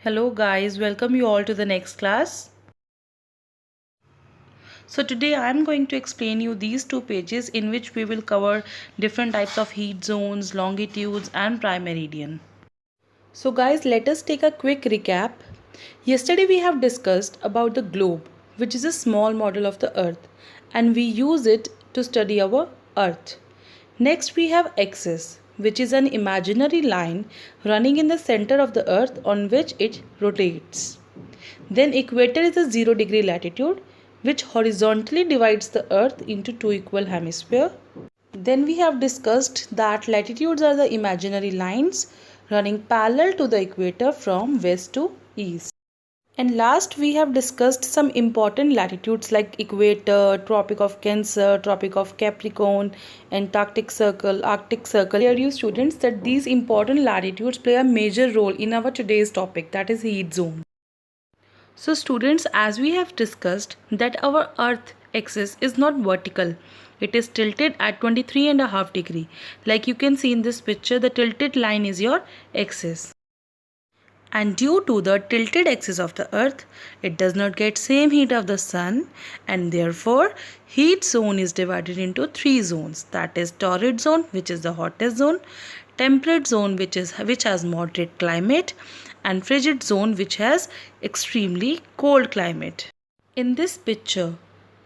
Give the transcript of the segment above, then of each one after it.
Hello guys, welcome you all to the next class. So today I am going to explain you these two pages in which we will cover different types of heat zones, longitudes and prime meridian. So guys, let us take a quick recap. Yesterday we have discussed about the globe, which is a small model of the earth, and we use it to study our earth. Next we have axis, which is an imaginary line running in the center of the earth on which it rotates. Then equator is a 0 degree latitude which horizontally divides the earth into two equal hemispheres. Then we have discussed that latitudes are the imaginary lines running parallel to the equator from west to east. And last we have discussed some important latitudes like equator, Tropic of Cancer, Tropic of Capricorn, Antarctic Circle, Arctic Circle. Here you students that these important latitudes play a major role in our today's topic, that is heat zone. So students, as we have discussed that our earth axis is not vertical. It is tilted at 23.5 degree. Like you can see in this picture, the tilted line is your axis. And due to the tilted axis of the earth, it does not get same heat of the sun, and therefore heat zone is divided into three zones, that is torrid zone, which is the hottest zone, temperate zone, which has moderate climate, and frigid zone, which has extremely cold climate. In this picture,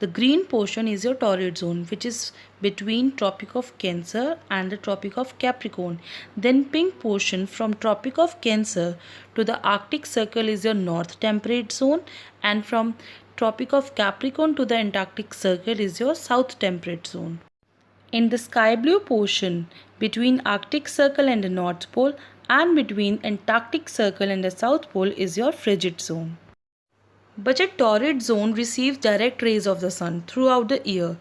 the green portion is your torrid zone, which is between Tropic of Cancer and the Tropic of Capricorn. Then pink portion from Tropic of Cancer to the Arctic Circle is your north temperate zone, and from Tropic of Capricorn to the Antarctic Circle is your south temperate zone. In the sky blue portion between Arctic Circle and the North Pole and between Antarctic Circle and the South Pole is your frigid zone. But a torrid zone receives direct rays of the sun throughout the year.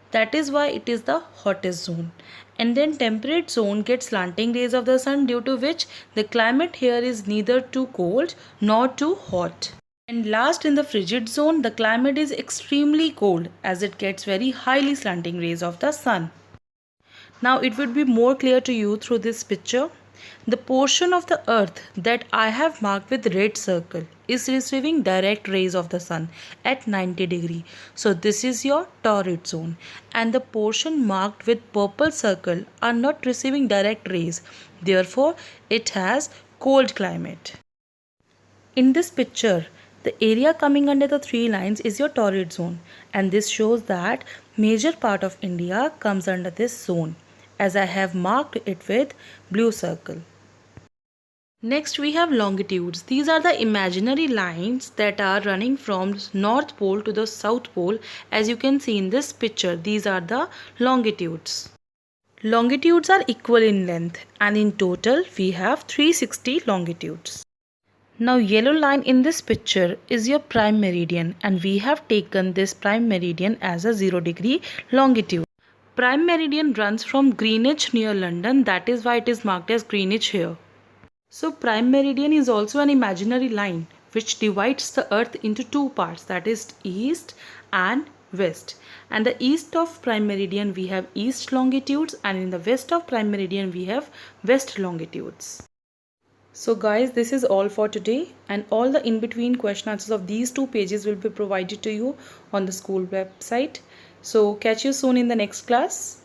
That is why it is the hottest zone. And then temperate zone gets slanting rays of the sun, due to which the climate here is neither too cold nor too hot. And last, in the frigid zone, the climate is extremely cold as it gets very highly slanting rays of the sun. Now it would be more clear to you through this picture. The portion of the earth that I have marked with red circle is receiving direct rays of the sun at 90 degree. So this is your torrid zone, and the portion marked with purple circle are not receiving direct rays. Therefore, it has cold climate. In this picture, the area coming under the three lines is your torrid zone, and this shows that major part of India comes under this zone, as I have marked it with blue circle. Next we have longitudes. These are the imaginary lines that are running from North Pole to the South Pole. As you can see in this picture, these are the longitudes. Longitudes are equal in length, and in total we have 360 longitudes. Now yellow line in this picture is your prime meridian, and we have taken this prime meridian as a 0 degree longitude. Prime meridian runs from Greenwich near London, that is why it is marked as Greenwich here. So prime meridian is also an imaginary line which divides the earth into two parts, that is east and west. And the east of prime meridian we have east longitudes, and in the west of prime meridian we have west longitudes. So guys, this is all for today, and all the in-between question answers of these two pages will be provided to you on the school website. So catch you soon in the next class.